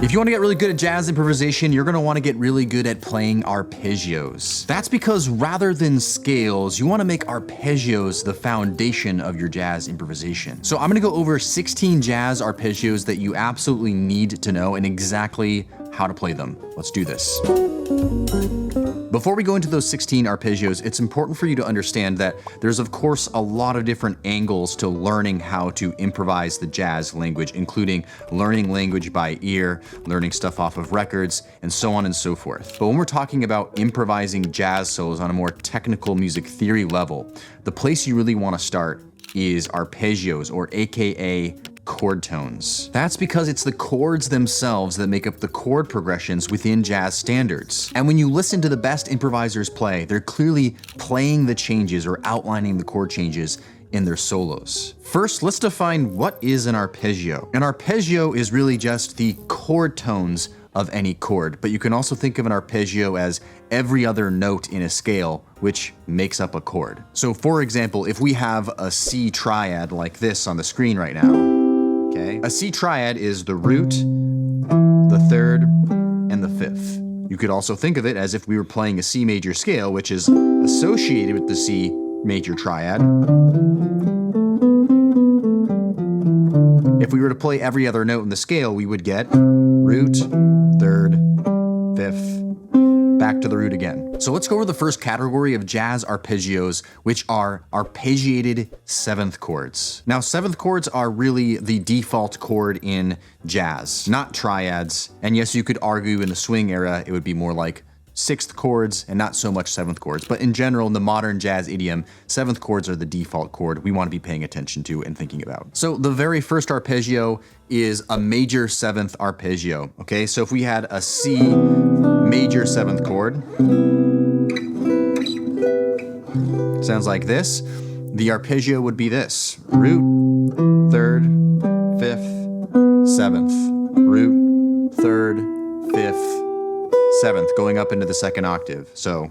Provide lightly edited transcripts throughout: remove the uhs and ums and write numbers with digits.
If you want to get really good at jazz improvisation, you're going to want to get really good at playing arpeggios. That's because rather than scales, you want to make arpeggios the foundation of your jazz improvisation. So I'm going to go over 16 jazz arpeggios that you absolutely need to know and exactly how to play them. Let's do this. Before we go into those 16 arpeggios, it's important for you to understand that there's of course a lot of different angles to learning how to improvise the jazz language, including learning language by ear, learning stuff off of records, and so on and so forth. But when we're talking about improvising jazz solos on a more technical music theory level, the place you really want to start is arpeggios, or AKA chord tones. That's because it's the chords themselves that make up the chord progressions within jazz standards. And when you listen to the best improvisers play, they're clearly playing the changes or outlining the chord changes in their solos. First, let's define what is an arpeggio. An arpeggio is really just the chord tones of any chord, but you can also think of an arpeggio as every other note in a scale which makes up a chord. So for example, if we have a C triad like this on the screen right now, okay, a C triad is the root, the third, and the fifth. You could also think of it as if we were playing a C major scale, which is associated with the C major triad. If we were to play every other note in the scale, we would get root, third, fifth, back to the root again. So let's go over the first category of jazz arpeggios, which are arpeggiated seventh chords. Now, seventh chords are really the default chord in jazz, not triads. And yes, you could argue in the swing era, it would be more like sixth chords and not so much seventh chords. But in general, in the modern jazz idiom, seventh chords are the default chord we want to be paying attention to and thinking about. So the very first arpeggio is a major seventh arpeggio. Okay, so if we had a C major seventh chord, sounds like this. The arpeggio would be this: root, third, fifth, seventh, root, third, fifth, seventh, going up into the second octave. So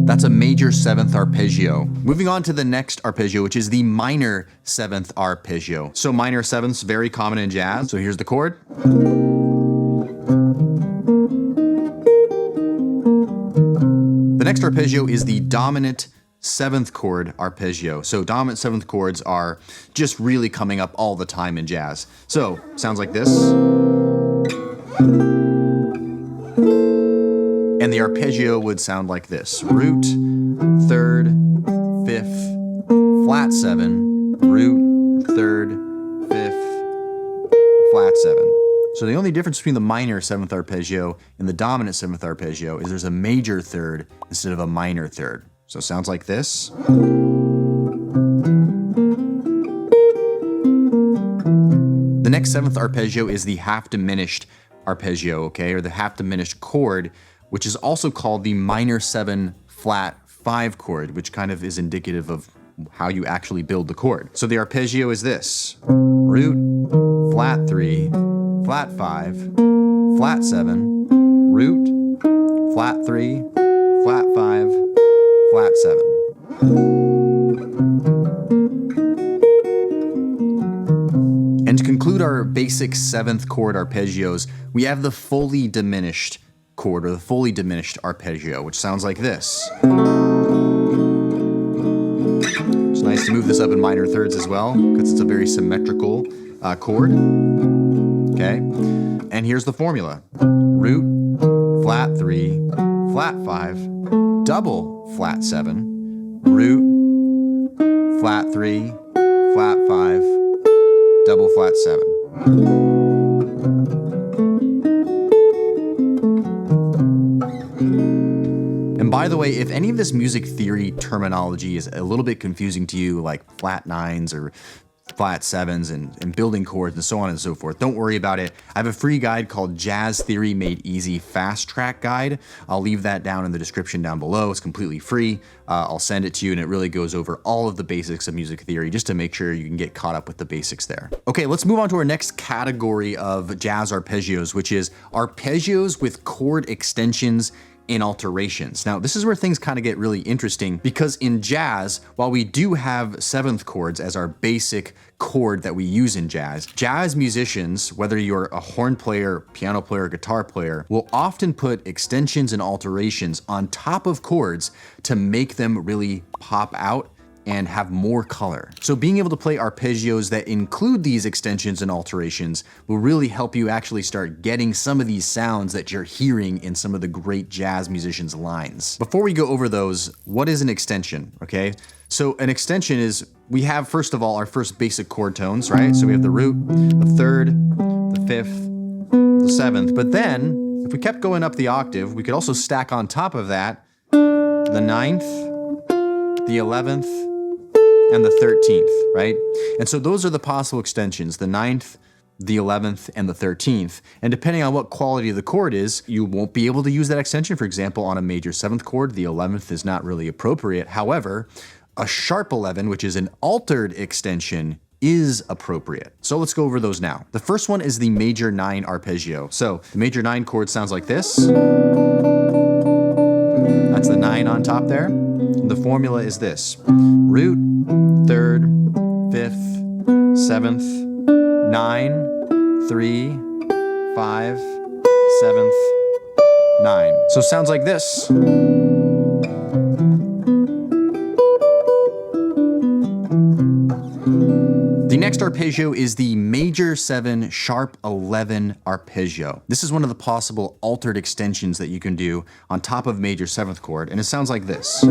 that's a major seventh arpeggio. Moving on to the next arpeggio, which is the minor seventh arpeggio. So minor sevenths, very common in jazz. So here's the chord. The next arpeggio is the dominant seventh chord arpeggio. So dominant seventh chords are just really coming up all the time in jazz. So sounds like this. And the arpeggio would sound like this: root, third, fifth, flat seven, root, third, fifth, flat seven. So the only difference between the minor seventh arpeggio and the dominant seventh arpeggio is there's a major third instead of a minor third. So it sounds like this. The next seventh arpeggio is the half diminished arpeggio, okay, or the half diminished chord, which is also called the minor seven flat five chord, which kind of is indicative of how you actually build the chord. So the arpeggio is this: root, flat three, flat five, flat seven, root, flat three, flat five, flat seven. And to conclude our basic seventh chord arpeggios, we have the fully diminished chord, or the fully diminished arpeggio, which sounds like this. It's nice to move this up in minor thirds as well, because it's a very symmetrical chord. Okay, and here's the formula: root, flat three, flat five, double flat seven, root, flat three, flat five, double flat seven. And by the way, if any of this music theory terminology is a little bit confusing to you, like flat nines or flat sevens and building chords and so on and so forth, don't worry about it. I have a free guide called Jazz Theory Made Easy Fast Track Guide. I'll leave that down in the description down below. It's completely free. I'll send it to you, and it really goes over all of the basics of music theory just to make sure you can get caught up with the basics there. Okay, let's move on to our next category of jazz arpeggios, which is arpeggios with chord extensions in alterations. Now, this is where things kind of get really interesting because in jazz, while we do have seventh chords as our basic chord that we use in jazz musicians, whether you're a horn player, piano player, guitar player, will often put extensions and alterations on top of chords to make them really pop out and have more color. So being able to play arpeggios that include these extensions and alterations will really help you actually start getting some of these sounds that you're hearing in some of the great jazz musicians' lines. Before we go over those, what is an extension, okay? So an extension is, we have first of all our first basic chord tones, right? So we have the root, the third, the fifth, the seventh, but then if we kept going up the octave, we could also stack on top of that the ninth, the 11th, and the 13th, right? And so those are the possible extensions, the 9th, the 11th, and the 13th. And depending on what quality the chord is, you won't be able to use that extension. For example, on a major 7th chord, the 11th is not really appropriate. However, a sharp 11, which is an altered extension, is appropriate. So let's go over those now. The first one is the major 9 arpeggio. So the major 9 chord sounds like this. That's the 9 on top there. And the formula is this: root, third, fifth, seventh, 9, 3, 5, 7th, 9. So it sounds like this. The next arpeggio is the major 7 sharp 11 arpeggio. This is one of the possible altered extensions that you can do on top of major 7th chord, and it sounds like this.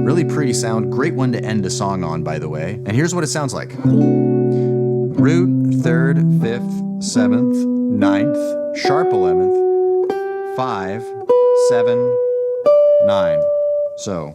Really pretty sound, great one to end a song on, by the way. And here's what it sounds like. Root, 3rd, 5th, 7th, 9th, sharp 11th, 5, 7, 9. So.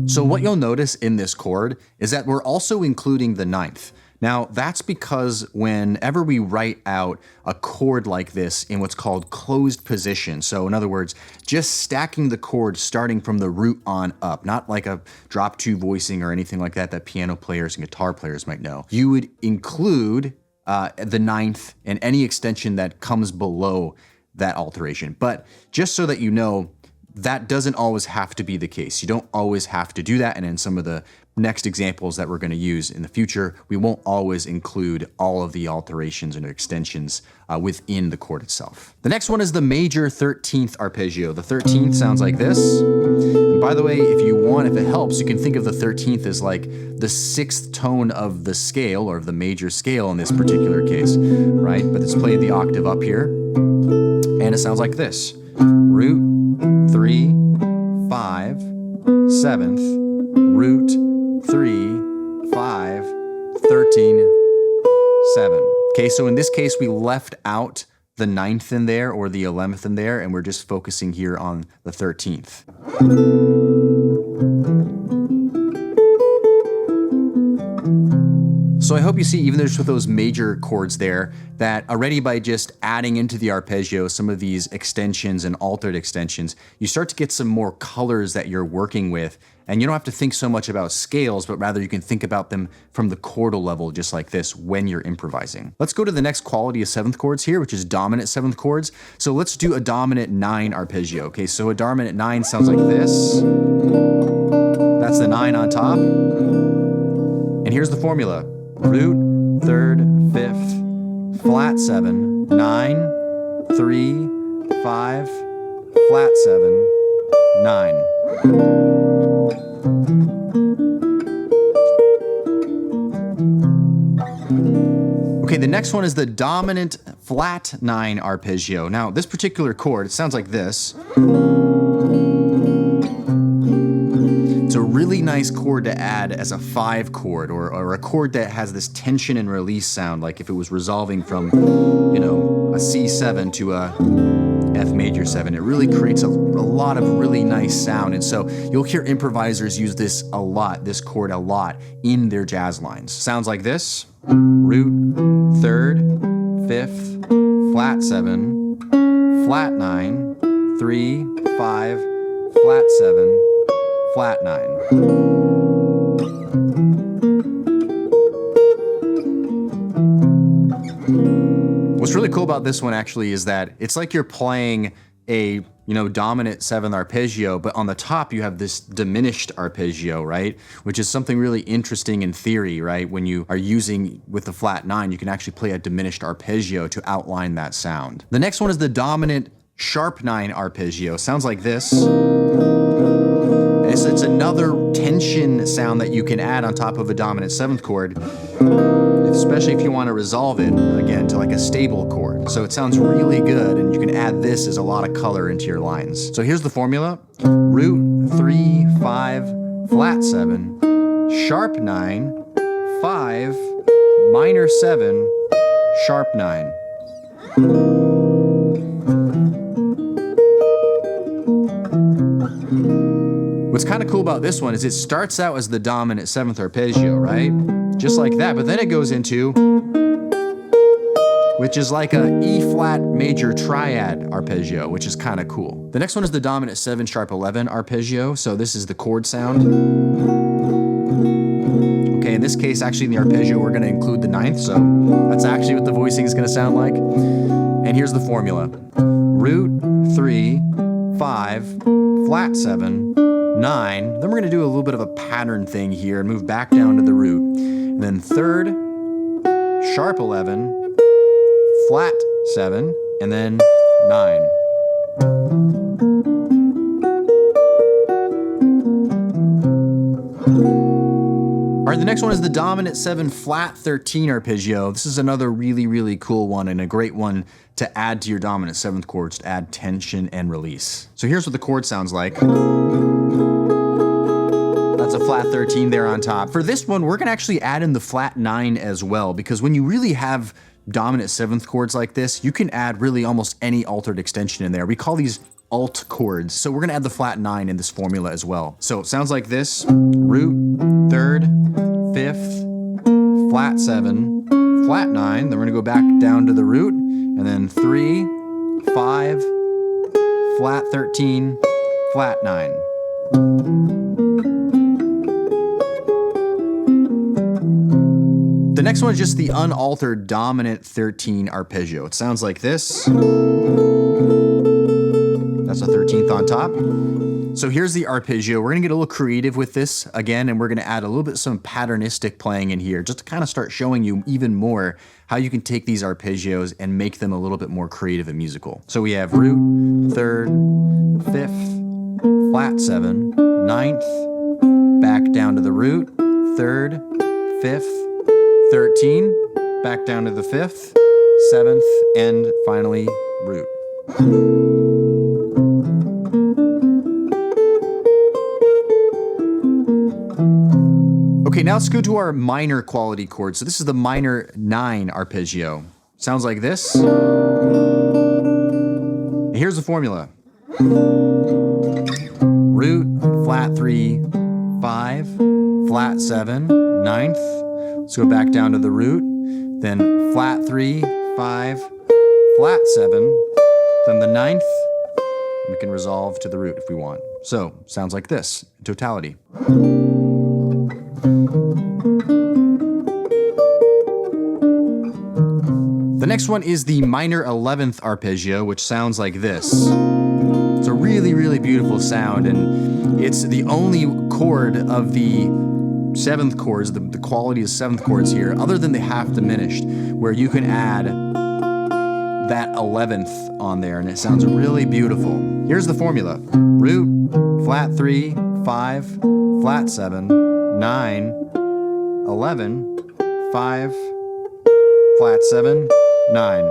So what you'll notice in this chord is that we're also including the 9th. Now, that's because whenever we write out a chord like this in what's called closed position, so in other words, just stacking the chord starting from the root on up, not like a drop 2 voicing or anything like that that piano players and guitar players might know, you would include the 9th and any extension that comes below that alteration. But just so that you know, that doesn't always have to be the case. You don't always have to do that, and in some of the next examples that we're going to use in the future, we won't always include all of the alterations and extensions within the chord itself. The next one is the major 13th arpeggio. The 13th sounds like this. And by the way, if you want, if it helps, you can think of the 13th as like the 6th tone of the scale, or of the major scale in this particular case, right? But it's played the octave up here, and it sounds like this. Root, 3, 5, 7th, root, 3, 5, 13, 7. Okay, so in this case, we left out the 9th in there or the 11th in there, and we're just focusing here on the 13th. So I hope you see, even just with those major chords there, that already by just adding into the arpeggio some of these extensions and altered extensions, you start to get some more colors that you're working with, and you don't have to think so much about scales, but rather you can think about them from the chordal level, just like this, when you're improvising. Let's go to the next quality of 7th chords here, which is dominant 7th chords. So let's do a dominant 9 arpeggio. Okay, so a dominant 9 sounds like this. That's the 9 on top. And here's the formula. Root, 3rd, 5th, flat 7, 9, 3, 5, flat 7, 9. Okay, the next one is the dominant flat 9 arpeggio. Now, this particular chord, it sounds like this. It's a really nice chord to add as a 5 chord, or a chord that has this tension and release sound, like if it was resolving from, you know, a C7 to a F major 7. It really creates a lot of really nice sound, and so you'll hear improvisers use this a lot, this chord a lot, in their jazz lines. Sounds like this. Root, 3rd, 5th, flat 7, flat 9, 3, 5, flat 7, flat 9. What's really cool about this one actually is that it's like you're playing a, dominant 7th arpeggio, but on the top you have this diminished arpeggio, right? Which is something really interesting in theory, right? When you are using with the flat 9, you can actually play a diminished arpeggio to outline that sound. The next one is the dominant sharp 9 arpeggio. Sounds like this. It's another tension sound that you can add on top of a dominant 7th chord, especially if you want to resolve it, again, to like a stable chord. So it sounds really good, and you can add this as a lot of color into your lines. So here's the formula. Root 3, 5, flat 7, sharp 9, 5, minor 7, sharp 9. What's kind of cool about this one is it starts out as the dominant 7th arpeggio, right? Just like that, but then it goes into, which is like a E flat major triad arpeggio, which is kind of cool. The next one is the dominant 7 sharp 11 arpeggio. So this is the chord sound. Okay, in this case, actually in the arpeggio, we're gonna include the 9th. So that's actually what the voicing is gonna sound like. And here's the formula. Root 3, 5, flat 7, 9, then we're gonna do a little bit of a pattern thing here and move back down to the root. And then 3rd, sharp 11, flat 7, and then 9. All right, the next one is the dominant 7 flat 13 arpeggio. This is another really, really cool one and a great one to add to your dominant 7th chords to add tension and release. So here's what the chord sounds like. That's a flat 13 there on top. For this one, we're gonna actually add in the flat 9 as well, because when you really have dominant 7th chords like this, you can add really almost any altered extension in there. We call these alt chords. So we're gonna add the flat 9 in this formula as well. So it sounds like this: root, 3rd, 5th, flat 7, flat 9, then we're gonna go back down to the root, and then 3, 5, flat 13, flat 9. The next one is just the unaltered dominant 13 arpeggio. It sounds like this. That's a 13th on top. So here's the arpeggio. We're gonna get a little creative with this again, and we're gonna add a little bit some patternistic playing in here, just to kind of start showing you even more how you can take these arpeggios and make them a little bit more creative and musical. So we have root, 3rd, 5th, flat 7, 9th, back down to the root, 3rd, 5th, 13, back down to the 5th, 7th, and finally root. Okay, now let's go to our minor quality chord. So this is the minor 9 arpeggio. Sounds like this. Here's the formula. Root, flat 3, 5, flat 7, 9th. Let's go back down to the root, then flat 3, 5, flat 7, then the 9th. We can resolve to the root if we want. So, sounds like this, in totality. The next one is the minor 11th arpeggio, which sounds like this. It's a really, really beautiful sound, and it's the only chord of the 7th chords, the quality of 7th chords here, other than the half diminished, where you can add that 11th on there, and it sounds really beautiful. Here's the formula. Root, flat 3, 5, flat 7, 9, 11, 5, flat 7, 9.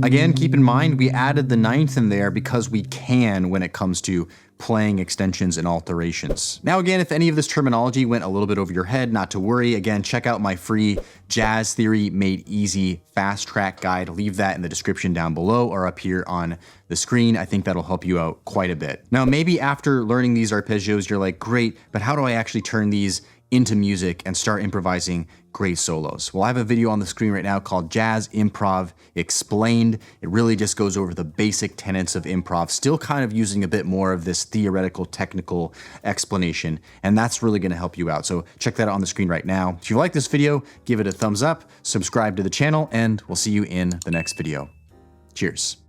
Again, keep in mind, we added the 9th in there because we can when it comes to playing extensions and alterations. Now again, if any of this terminology went a little bit over your head, not to worry. Again, check out my free Jazz Theory Made Easy Fast Track Guide. I'll leave that in the description down below or up here on the screen. I think that'll help you out quite a bit. Now, maybe after learning these arpeggios, you're like, great, but how do I actually turn these into music and start improvising great solos. Well, I have a video on the screen right now called Jazz Improv Explained. It really just goes over the basic tenets of improv, still kind of using a bit more of this theoretical, technical explanation, and that's really gonna help you out. So check that out on the screen right now. If you like this video, give it a thumbs up, subscribe to the channel, and we'll see you in the next video. Cheers.